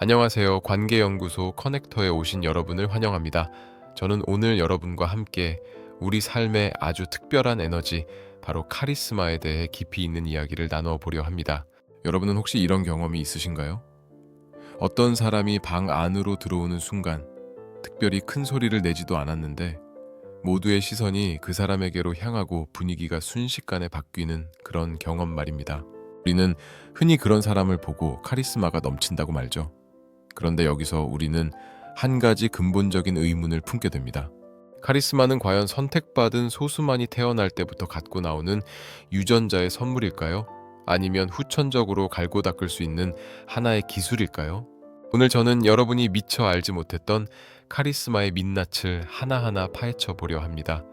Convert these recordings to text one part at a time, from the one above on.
안녕하세요. 관계연구소 커넥터에 오신 여러분을 환영합니다. 저는 오늘 여러분과 함께 우리 삶의 아주 특별한 에너지, 바로 카리스마에 대해 깊이 있는 이야기를 나누어 보려 합니다. 여러분은 혹시 이런 경험이 있으신가요? 어떤 사람이 방 안으로 들어오는 순간, 특별히 큰 소리를 내지도 않았는데, 모두의 시선이 그 사람에게로 향하고 분위기가 순식간에 바뀌는 그런 경험 말입니다. 우리는 흔히 그런 사람을 보고 카리스마가 넘친다고 말죠. 그런데 여기서 우리는 한 가지 근본적인 의문을 품게 됩니다. 카리스마는 과연 선택받은 소수만이 태어날 때부터 갖고 나오는 유전자의 선물일까요? 아니면 후천적으로 갈고 닦을 수 있는 하나의 기술일까요? 오늘 저는 여러분이 미처 알지 못했던 카리스마의 민낯을 하나하나 파헤쳐 보려 합니다.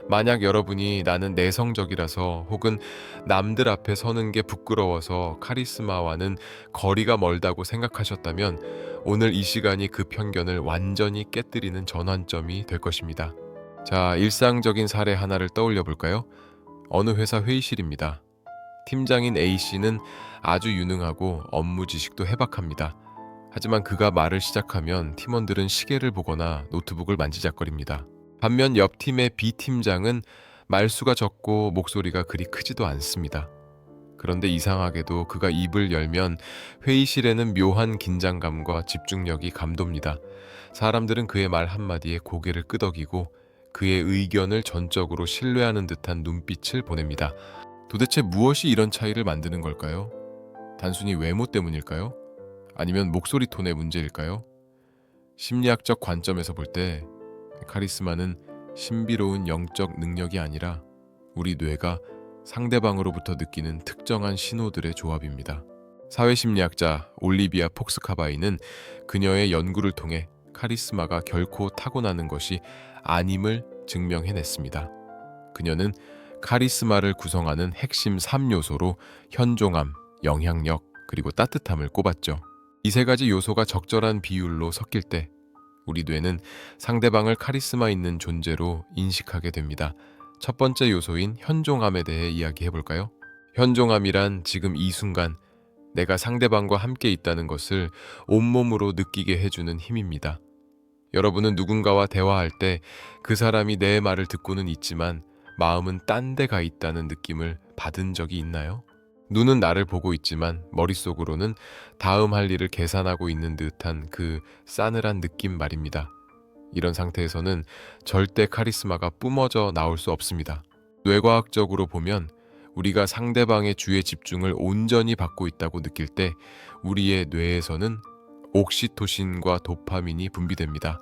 만약 여러분이 나는 내성적이라서 혹은 남들 앞에 서는 게 부끄러워서 카리스마와는 거리가 멀다고 생각하셨다면 오늘 이 시간이 그 편견을 완전히 깨뜨리는 전환점이 될 것입니다. 자, 일상적인 사례 하나를 떠올려 볼까요? 어느 회사 회의실입니다. 팀장인 A씨는 아주 유능하고 업무 지식도 해박합니다. 하지만 그가 말을 시작하면 팀원들은 시계를 보거나 노트북을 만지작거립니다. 반면 옆 팀의 B팀장은 말수가 적고 목소리가 그리 크지도 않습니다. 그런데 이상하게도 그가 입을 열면 회의실에는 묘한 긴장감과 집중력이 감돕니다. 사람들은 그의 말 한마디에 고개를 끄덕이고 그의 의견을 전적으로 신뢰하는 듯한 눈빛을 보냅니다. 도대체 무엇이 이런 차이를 만드는 걸까요? 단순히 외모 때문일까요? 아니면 목소리 톤의 문제일까요? 심리학적 관점에서 볼 때 카리스마는 신비로운 영적 능력이 아니라 우리 뇌가 상대방으로부터 느끼는 특정한 신호들의 조합입니다. 사회심리학자 올리비아 폭스카바이는 그녀의 연구를 통해 카리스마가 결코 타고나는 것이 아님을 증명해냈습니다. 그녀는 카리스마를 구성하는 핵심 3요소로 현종함, 영향력, 그리고 따뜻함을 꼽았죠. 이 세 가지 요소가 적절한 비율로 섞일 때 우리 뇌는 상대방을 카리스마 있는 존재로 인식하게 됩니다. 첫 번째 요소인 현종함에 대해 이야기해 볼까요? 현종함이란 지금 이 순간 내가 상대방과 함께 있다는 것을 온몸으로 느끼게 해주는 힘입니다. 여러분은 누군가와 대화할 때 그 사람이 내 말을 듣고는 있지만 마음은 딴 데 가 있다는 느낌을 받은 적이 있나요? 눈은 나를 보고 있지만 머릿속으로는 다음 할 일을 계산하고 있는 듯한 그 싸늘한 느낌 말입니다. 이런 상태에서는 절대 카리스마가 뿜어져 나올 수 없습니다. 뇌과학적으로 보면 우리가 상대방의 주의 집중을 온전히 받고 있다고 느낄 때 우리의 뇌에서는 옥시토신과 도파민이 분비됩니다.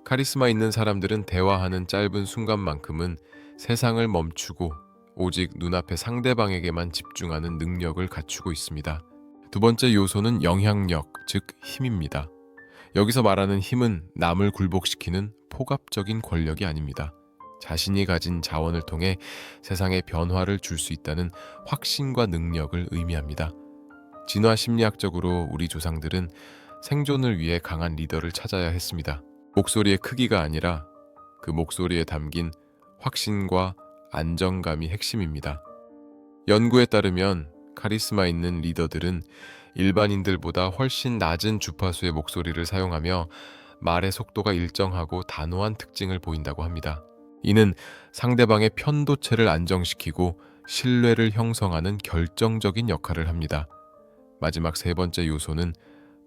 카리스마 있는 사람들은 대화하는 짧은 순간만큼은 세상을 멈추고 오직 눈앞의 상대방에게만 집중하는 능력을 갖추고 있습니다. 두 번째 요소는 영향력, 즉 힘입니다. 여기서 말하는 힘은 남을 굴복시키는 포갑적인 권력이 아닙니다. 자신이 가진 자원을 통해 세상에 변화를 줄 수 있다는 확신과 능력을 의미합니다. 진화 심리학적으로 우리 조상들은 생존을 위해 강한 리더를 찾아야 했습니다. 목소리의 크기가 아니라 그 목소리에 담긴 확신과 안정감이 핵심입니다. 연구에 따르면 카리스마 있는 리더들은 일반인들보다 훨씬 낮은 주파수의 목소리를 사용하며 말의 속도가 일정하고 단호한 특징을 보인다고 합니다. 이는 상대방의 편도체를 안정시키고 신뢰를 형성하는 결정적인 역할을 합니다. 마지막 세 번째 요소는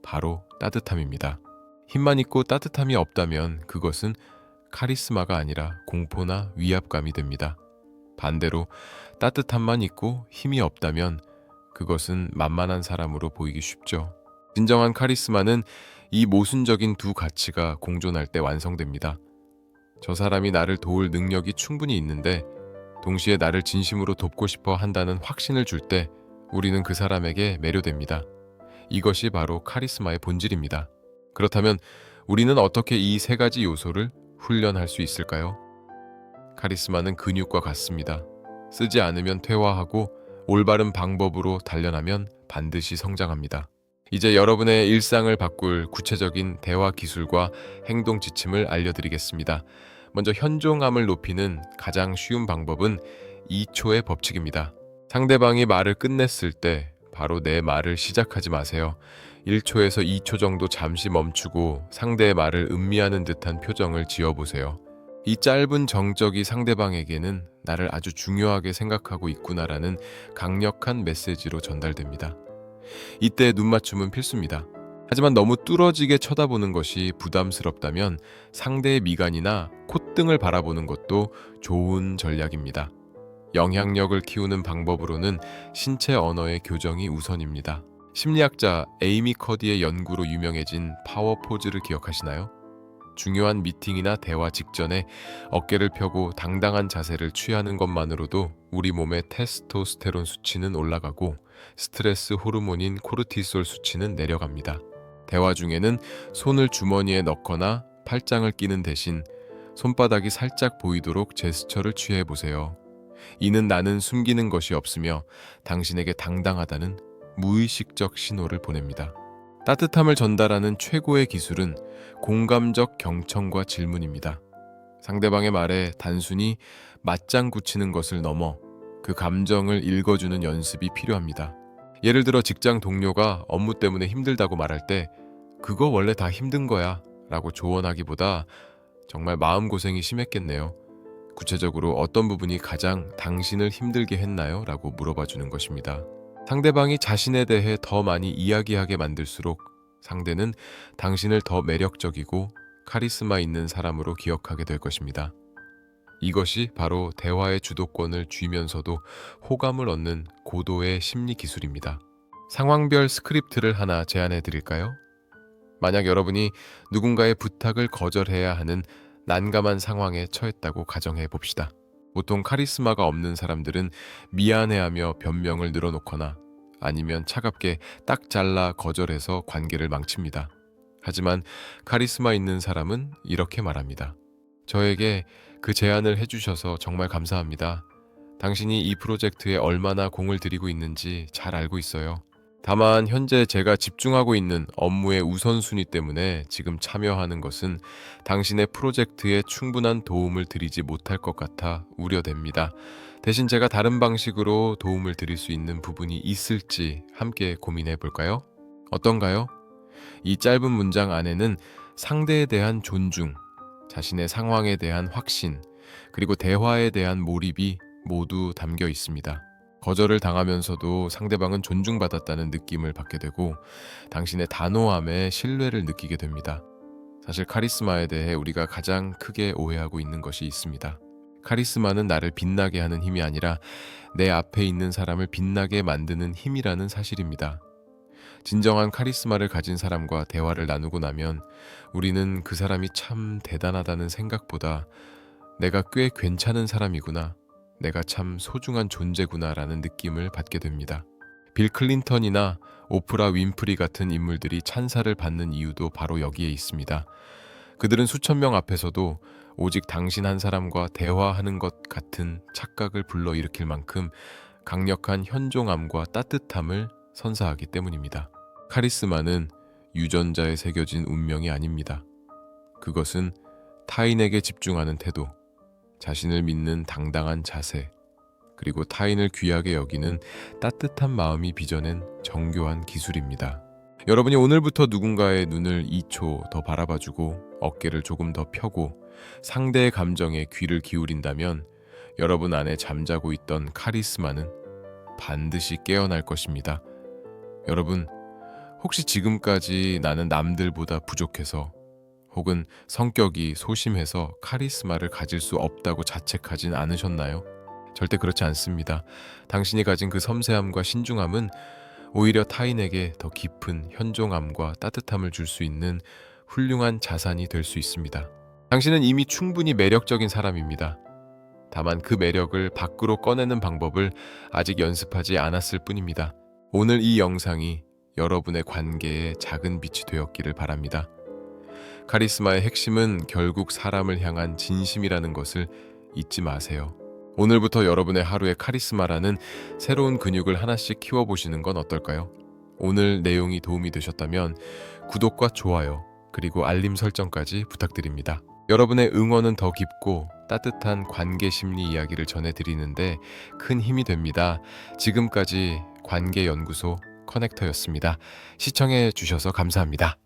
바로 따뜻함입니다. 힘만 있고 따뜻함이 없다면 그것은 카리스마가 아니라 공포나 위압감이 됩니다. 반대로 따뜻함만 있고 힘이 없다면 그것은 만만한 사람으로 보이기 쉽죠. 진정한 카리스마는 이 모순적인 두 가치가 공존할 때 완성됩니다. 저 사람이 나를 도울 능력이 충분히 있는데 동시에 나를 진심으로 돕고 싶어 한다는 확신을 줄 때 우리는 그 사람에게 매료됩니다. 이것이 바로 카리스마의 본질입니다. 그렇다면 우리는 어떻게 이 세 가지 요소를 훈련할 수 있을까요? 카리스마는 근육과 같습니다. 쓰지 않으면 퇴화하고 올바른 방법으로 단련하면 반드시 성장합니다. 이제 여러분의 일상을 바꿀 구체적인 대화 기술과 행동 지침을 알려드리겠습니다. 먼저 현종함을 높이는 가장 쉬운 방법은 2초의 법칙입니다. 상대방이 말을 끝냈을 때 바로 내 말을 시작하지 마세요. 1초에서 2초 정도 잠시 멈추고 상대의 말을 음미하는 듯한 표정을 지어보세요. 이 짧은 정적이 상대방에게는 나를 아주 중요하게 생각하고 있구나라는 강력한 메시지로 전달됩니다. 이때 눈맞춤은 필수입니다. 하지만 너무 뚫어지게 쳐다보는 것이 부담스럽다면 상대의 미간이나 콧등을 바라보는 것도 좋은 전략입니다. 영향력을 키우는 방법으로는 신체 언어의 교정이 우선입니다. 심리학자 에이미 커디의 연구로 유명해진 파워 포즈를 기억하시나요? 중요한 미팅이나 대화 직전에 어깨를 펴고 당당한 자세를 취하는 것만으로도 우리 몸의 테스토스테론 수치는 올라가고 스트레스 호르몬인 코르티솔 수치는 내려갑니다. 대화 중에는 손을 주머니에 넣거나 팔짱을 끼는 대신 손바닥이 살짝 보이도록 제스처를 취해 보세요. 이는 나는 숨기는 것이 없으며 당신에게 당당하다는 무의식적 신호를 보냅니다. 따뜻함을 전달하는 최고의 기술은 공감적 경청과 질문입니다. 상대방의 말에 단순히 맞장구 치는 것을 넘어 그 감정을 읽어주는 연습이 필요합니다. 예를 들어 직장 동료가 업무 때문에 힘들다고 말할 때 그거 원래 다 힘든 거야 라고 조언하기보다 정말 마음고생이 심했겠네요. 구체적으로 어떤 부분이 가장 당신을 힘들게 했나요? 라고 물어봐 주는 것입니다. 상대방이 자신에 대해 더 많이 이야기하게 만들수록 상대는 당신을 더 매력적이고 카리스마 있는 사람으로 기억하게 될 것입니다. 이것이 바로 대화의 주도권을 쥐면서도 호감을 얻는 고도의 심리 기술입니다. 상황별 스크립트를 하나 제안해 드릴까요? 만약 여러분이 누군가의 부탁을 거절해야 하는 난감한 상황에 처했다고 가정해 봅시다. 보통 카리스마가 없는 사람들은 미안해하며 변명을 늘어놓거나 아니면 차갑게 딱 잘라 거절해서 관계를 망칩니다. 하지만 카리스마 있는 사람은 이렇게 말합니다. 저에게 그 제안을 해주셔서 정말 감사합니다. 당신이 이 프로젝트에 얼마나 공을 들이고 있는지 잘 알고 있어요. 다만 현재 제가 집중하고 있는 업무의 우선순위 때문에 지금 참여하는 것은 당신의 프로젝트에 충분한 도움을 드리지 못할 것 같아 우려됩니다. 대신 제가 다른 방식으로 도움을 드릴 수 있는 부분이 있을지 함께 고민해 볼까요? 어떤가요? 이 짧은 문장 안에는 상대에 대한 존중, 자신의 상황에 대한 확신, 그리고 대화에 대한 몰입이 모두 담겨 있습니다. 거절을 당하면서도 상대방은 존중받았다는 느낌을 받게 되고 당신의 단호함에 신뢰를 느끼게 됩니다. 사실 카리스마에 대해 우리가 가장 크게 오해하고 있는 것이 있습니다. 카리스마는 나를 빛나게 하는 힘이 아니라 내 앞에 있는 사람을 빛나게 만드는 힘이라는 사실입니다. 진정한 카리스마를 가진 사람과 대화를 나누고 나면 우리는 그 사람이 참 대단하다는 생각보다 내가 꽤 괜찮은 사람이구나, 내가 참 소중한 존재구나라는 느낌을 받게 됩니다. 빌 클린턴이나 오프라 윈프리 같은 인물들이 찬사를 받는 이유도 바로 여기에 있습니다. 그들은 수천 명 앞에서도 오직 당신 한 사람과 대화하는 것 같은 착각을 불러일으킬 만큼 강력한 현종함과 따뜻함을 선사하기 때문입니다. 카리스마는 유전자에 새겨진 운명이 아닙니다. 그것은 타인에게 집중하는 태도, 자신을 믿는 당당한 자세, 그리고 타인을 귀하게 여기는 따뜻한 마음이 빚어낸 정교한 기술입니다. 여러분이 오늘부터 누군가의 눈을 2초 더 바라봐주고 어깨를 조금 더 펴고 상대의 감정에 귀를 기울인다면 여러분 안에 잠자고 있던 카리스마는 반드시 깨어날 것입니다. 여러분, 혹시 지금까지 나는 남들보다 부족해서 혹은 성격이 소심해서 카리스마를 가질 수 없다고 자책하진 않으셨나요? 절대 그렇지 않습니다. 당신이 가진 그 섬세함과 신중함은 오히려 타인에게 더 깊은 현종함과 따뜻함을 줄 수 있는 훌륭한 자산이 될 수 있습니다. 당신은 이미 충분히 매력적인 사람입니다. 다만 그 매력을 밖으로 꺼내는 방법을 아직 연습하지 않았을 뿐입니다. 오늘 이 영상이 여러분의 관계에 작은 빛이 되었기를 바랍니다. 카리스마의 핵심은 결국 사람을 향한 진심이라는 것을 잊지 마세요. 오늘부터 여러분의 하루에 카리스마라는 새로운 근육을 하나씩 키워보시는 건 어떨까요? 오늘 내용이 도움이 되셨다면 구독과 좋아요, 그리고 알림 설정까지 부탁드립니다. 여러분의 응원은 더 깊고 따뜻한 관계 심리 이야기를 전해드리는데 큰 힘이 됩니다. 지금까지 관계연구소 커넥터였습니다. 시청해 주셔서 감사합니다.